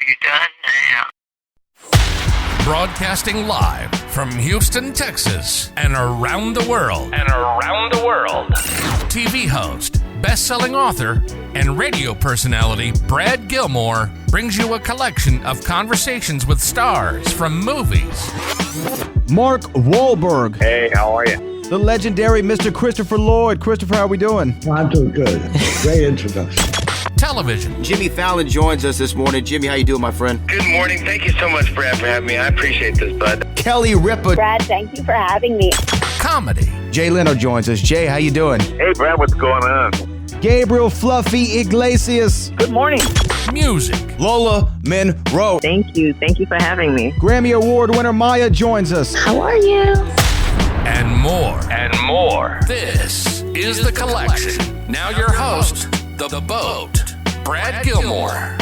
you done now? Broadcasting live from Houston, Texas, and around the world. TV host, best-selling author, and radio personality Brad Gilmore brings you a collection of conversations with stars from movies. Mark Wahlberg. Hey, how are you? The legendary Mr. Christopher Lloyd. Christopher, how are we doing? I'm doing good. Great introduction. Television. Jimmy Fallon joins us this morning. Jimmy, how you doing, my friend? Good morning. Thank you so much, Brad, for having me. I appreciate this, bud. Kelly Ripa. Brad, thank you for having me. Comedy. Jay Leno joins us. Jay, how you doing? Hey, Brad, what's going on? Gabriel Fluffy Iglesias. Good morning. Music. Lola Monroe. Thank you. Thank you for having me. Grammy Award winner Maya joins us. How are you? And more. This is The Collection. Now your host, The Boat, Brad Gilmore.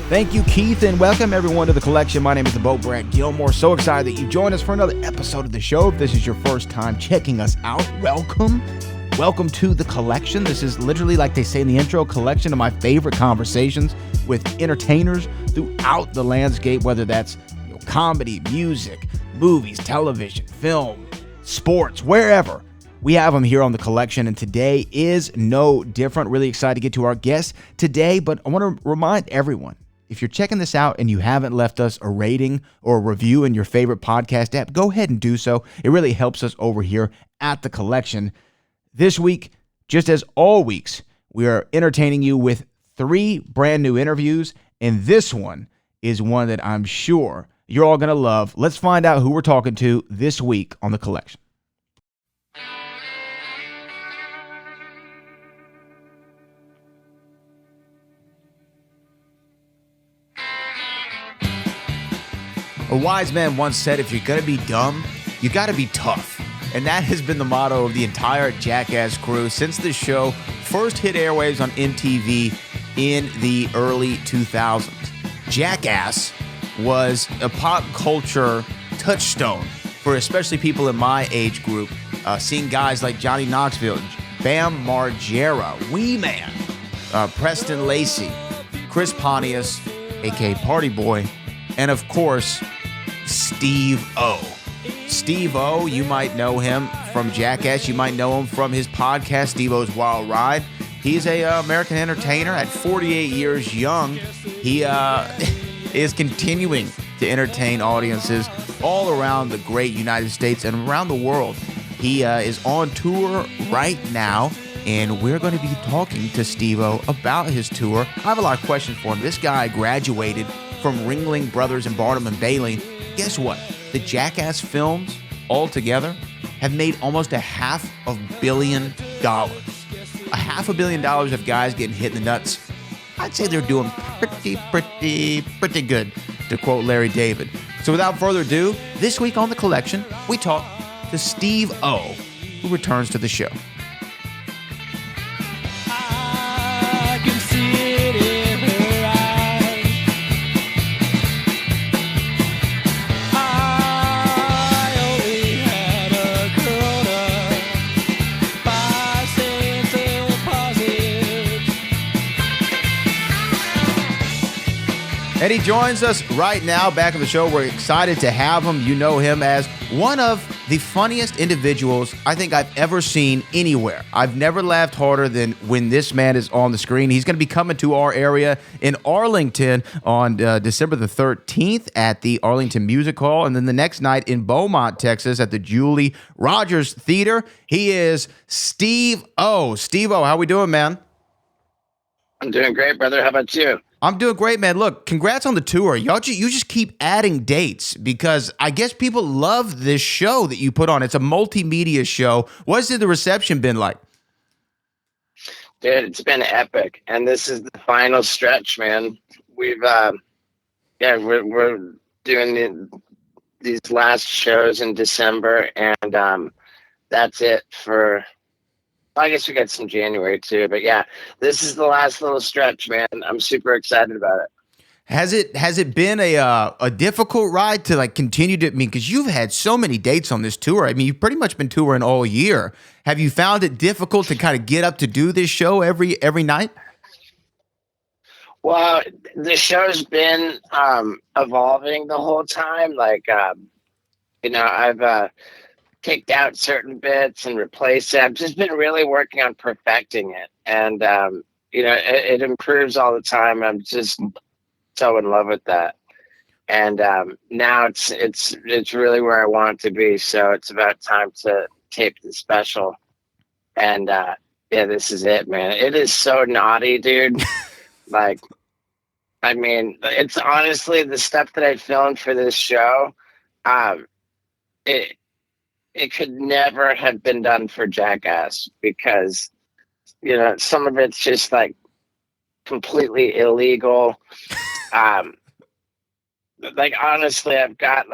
Thank you, Keith, and welcome everyone to The Collection. My name is The Boat, Brad Gilmore. So excited that you joined us for another episode of the show. If this is your first time checking us out, welcome. Welcome to The Collection. This is literally, like they say in the intro, a collection of my favorite conversations with entertainers throughout the landscape, whether that's comedy, music, movies, television, film, sports, wherever. We have them here on The Collection, and today is no different. Really excited to get to our guest today, but I want to remind everyone, if you're checking this out and you haven't left us a rating or a review in your favorite podcast app, go ahead and do so. It really helps us over here at The Collection. This week, just as all weeks, we are entertaining you with 3 brand new interviews, and this one is one that I'm sure you're all going to love. Let's find out who we're talking to this week on The Collection. A wise man once said, if you're going to be dumb, you got to be tough. And that has been the motto of the entire Jackass crew since the show first hit airwaves on MTV in the early 2000s. Jackass was a pop culture touchstone for especially people in my age group, seeing guys like Johnny Knoxville, Bam Margera, Wee Man, Preston Lacey, Chris Pontius, a.k.a. Party Boy, and of course, Steve-O. Steve-O, you might know him from Jackass. You might know him from his podcast, Steve-O's Wild Ride. He's a American entertainer at 48 years young. He is continuing to entertain audiences all around the great United States and around the world. He is on tour right now, and we're going to be talking to Steve-O about his tour. I have a lot of questions for him. This guy graduated from Ringling Brothers and Barnum and Bailey. Guess what? The Jackass films altogether have made almost $500 million. $500 million of guys getting hit in the nuts. I'd say they're doing pretty good, to quote Larry David. So without further ado, this week on The Collection, we talk to Steve-O, who returns to the show. And he joins us right now back on the show. We're excited to have him. You know him as one of the funniest individuals I think I've ever seen anywhere. I've never laughed harder than when this man is on the screen. He's going to be coming to our area in Arlington on December the 13th at the Arlington Music Hall. And then the next night in Beaumont, Texas at the Julie Rogers Theater. He is Steve-O. Steve-O, how we doing, man? I'm doing great, brother. How about you? I'm doing great, man. Look, congrats on the tour. You just keep adding dates because I guess people love this show that you put on. It's a multimedia show. What's the reception been like? Dude, it's been epic. And this is the final stretch, man. We've, we're doing these last shows in December, and that's it for... I guess we got some January too, but yeah, this is the last little stretch, man. I'm super excited about it. Has it been a difficult ride to like continue to? I mean, because you've had so many dates on this tour. I mean, you've pretty much been touring all year. Have you found it difficult to kind of get up to do this show every night? Well, the show's been evolving the whole time. Like, I've kicked out certain bits and replaced it. I've just been really working on perfecting it, and it improves all the time. I'm just so in love with that, and now it's really where I want it to be. So it's about time to tape the special, and this is it, man. It is so naughty, dude. Like, I mean, it's honestly the stuff that I filmed for this show. It could never have been done for Jackass because, some of it's just like completely illegal. Like, honestly, I've got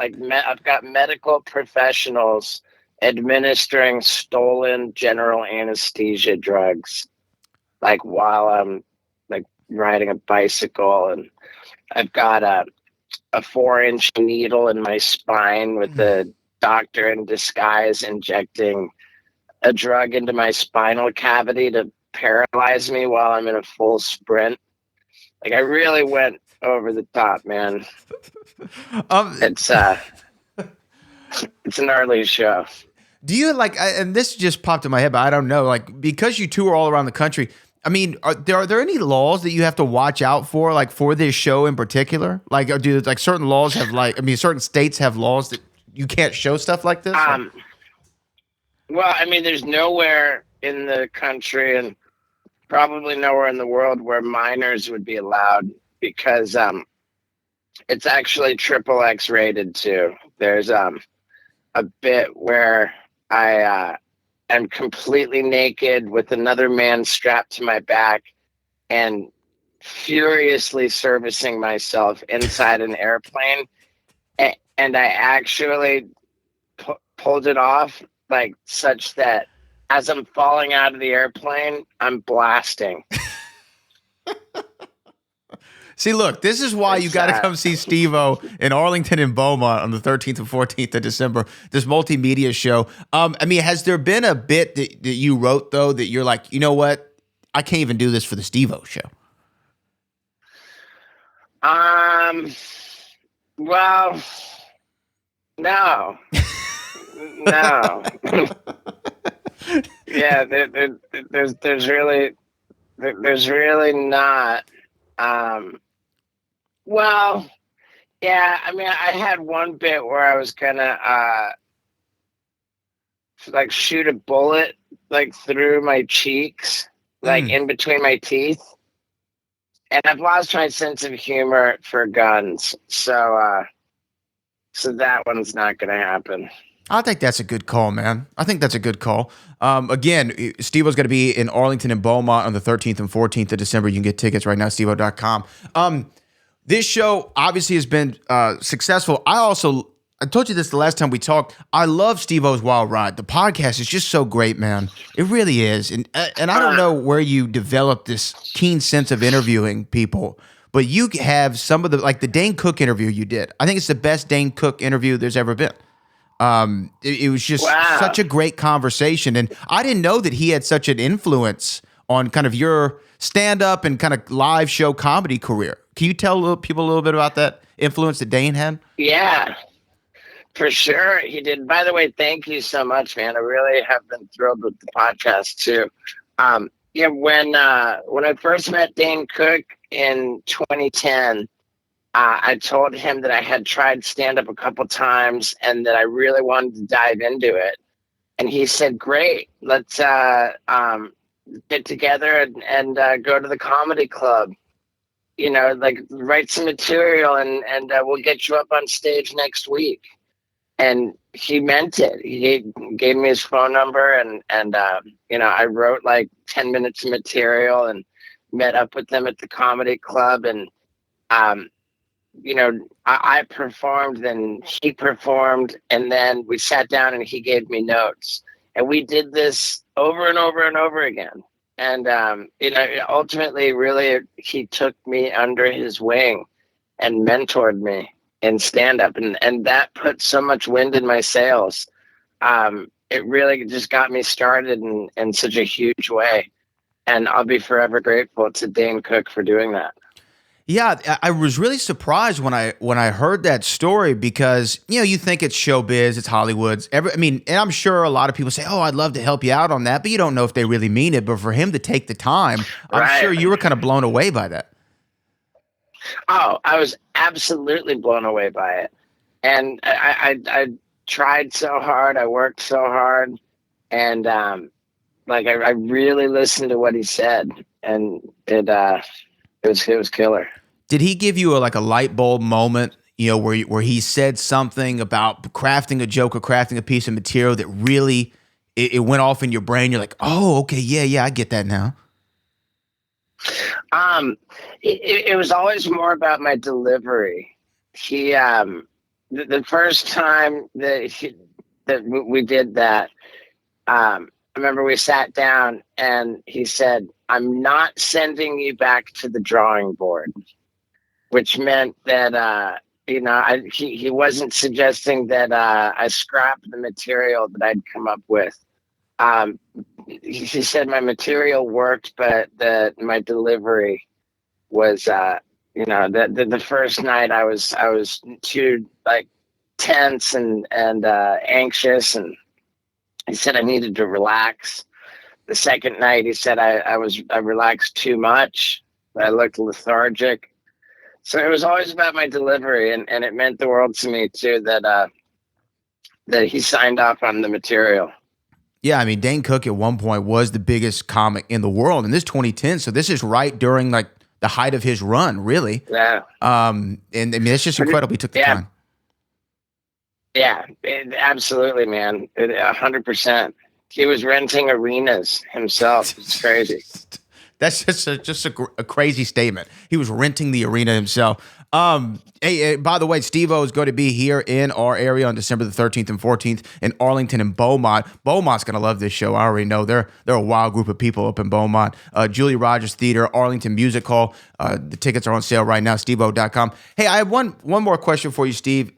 medical professionals administering stolen general anesthesia drugs, like while I'm like riding a bicycle, and I've got a 4-inch needle in my spine with the doctor in disguise injecting a drug into my spinal cavity to paralyze me while I'm in a full sprint. Like, I really went over the top, man. It's an early show. Do you and this just popped in my head, but I don't know, like, because you tour all around the country, I mean, are there any laws that you have to watch out for, like, for this show in particular? Like, do like certain laws have certain states have laws that you can't show stuff like this? Well, I mean, there's nowhere in the country and probably nowhere in the world where minors would be allowed because it's actually XXX rated too. There's a bit where I am completely naked with another man strapped to my back and furiously servicing myself inside an airplane. And I actually pulled it off like such that as I'm falling out of the airplane, I'm blasting. See, look, this is why you got to come see Steve-O in Arlington and Beaumont on the 13th and 14th of December, this multimedia show. I mean, has there been a bit that you wrote, though, that you're like, you know what? I can't even do this for the Steve-O show. Well, no. No. Yeah, there's really not. Well, yeah, I mean, I had one bit where I was gonna like shoot a bullet like through my cheeks, like in between my teeth. And I've lost my sense of humor for guns, so that one's not gonna happen. I think that's a good call, man. I think that's a good call. Again, Steve-O's going to be in Arlington and Beaumont on the 13th and 14th of December. You can get tickets right now, steve-o.com. This show obviously has been successful. I told you this the last time we talked. I love Steve-O's Wild Ride. The podcast is just so great, man. It really is. And I don't know where you developed this keen sense of interviewing people, but you have some of the Dane Cook interview you did. I think it's the best Dane Cook interview there's ever been. It was just such a great conversation. And I didn't know that he had such an influence on kind of your stand-up and kind of live show comedy career. Can you tell people a little bit about that influence that Dane had? Yeah, for sure. He did. By the way, thank you so much, man. I really have been thrilled with the podcast too. When I first met Dane Cook in 2010, I told him that I had tried stand-up a couple times and that I really wanted to dive into it. And he said, great, let's get together and go to the comedy club. Write some material and we'll get you up on stage next week. And he meant it. He gave me his phone number and I wrote like 10 minutes of material and met up with them at the comedy club. And, I performed, then he performed, and then we sat down and he gave me notes. And we did this over and over and over again. And, ultimately, really, he took me under his wing and mentored me in stand-up. And that put so much wind in my sails. It really just got me started in such a huge way. And I'll be forever grateful to Dane Cook for doing that. Yeah, I was really surprised when I heard that story because you think it's showbiz, it's Hollywood. And I'm sure a lot of people say, "Oh, I'd love to help you out on that," but you don't know if they really mean it. But for him to take the time, I'm Right. sure you were kind of blown away by that. Oh, I was absolutely blown away by it, and I tried so hard, I worked so hard, and I really listened to what he said, and it was killer. Did he give you a light bulb moment, where he said something about crafting a joke or crafting a piece of material that really it went off in your brain? You're like, oh, okay, yeah, I get that now. It was always more about my delivery. He the first time that we did that, I remember we sat down and he said, "I'm not sending you back to the drawing board," which meant that he wasn't suggesting that I scrap the material that I'd come up with. He said my material worked, but that my delivery was the first night I was too tense and anxious, and he said I needed to relax. The second night he said I relaxed too much. I looked lethargic. So it was always about my delivery, and it meant the world to me too that he signed off on the material. Yeah, Dane Cook at one point was the biggest comic in the world, and this 2010. So this is right during the height of his run, really. Yeah. And it's just incredible. He took the time. Yeah, absolutely, man. 100%. He was renting arenas himself. It's crazy. That's just a crazy statement. He was renting the arena himself. Hey, by the way, Steve-O is going to be here in our area on December the 13th and 14th in Arlington and Beaumont. Beaumont's going to love this show. I already know. They're a wild group of people up in Beaumont. Julie Rogers Theater, Arlington Music Hall. The tickets are on sale right now, steve-o.com. Hey, I have one more question for you, Steve.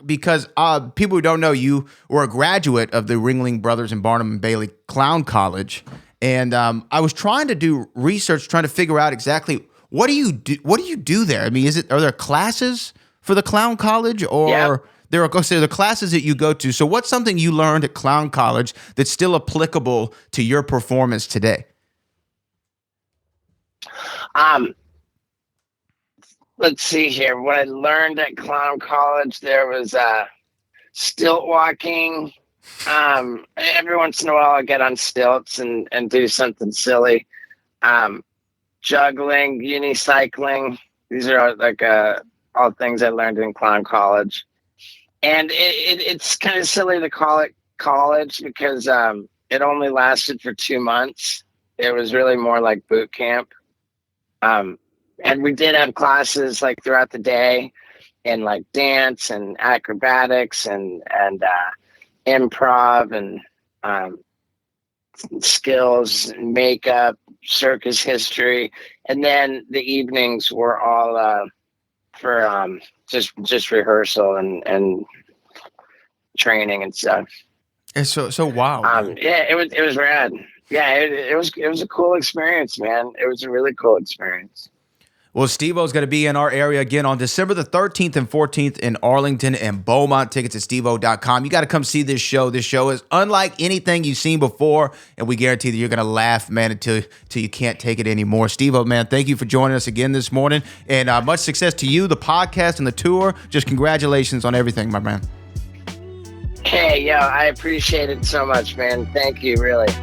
Because people who don't know, you were a graduate of the Ringling Brothers and Barnum and Bailey Clown College. And I was trying to do research, trying to figure out exactly what do you do there? Are there classes for the Clown College, or there are classes that you go to? So what's something you learned at Clown College that's still applicable to your performance today? Let's see here. What I learned at Clown College, there was stilt walking. Every once in a while I get on stilts and do something silly. Juggling, unicycling. These are all things I learned in Clown College. And it's kind of silly to call it college because it only lasted for 2 months. It was really more like boot camp. And we did have classes throughout the day in dance and acrobatics and improv and skills, makeup, circus history, and then the evenings were all for just rehearsal and training and stuff. And so wow. Yeah, it was rad. Yeah, it was a cool experience, man. It was a really cool experience. Well, Steve-O's going to be in our area again on December the 13th and 14th in Arlington and Beaumont. Tickets at steve-o.com. You got to come see this show. This show is unlike anything you've seen before, and we guarantee that you're going to laugh, man, until you can't take it anymore. Steve-O, man, thank you for joining us again this morning, and much success to you, the podcast, and the tour. Just congratulations on everything, my man. Hey, yo, I appreciate it so much, man. Thank you, really.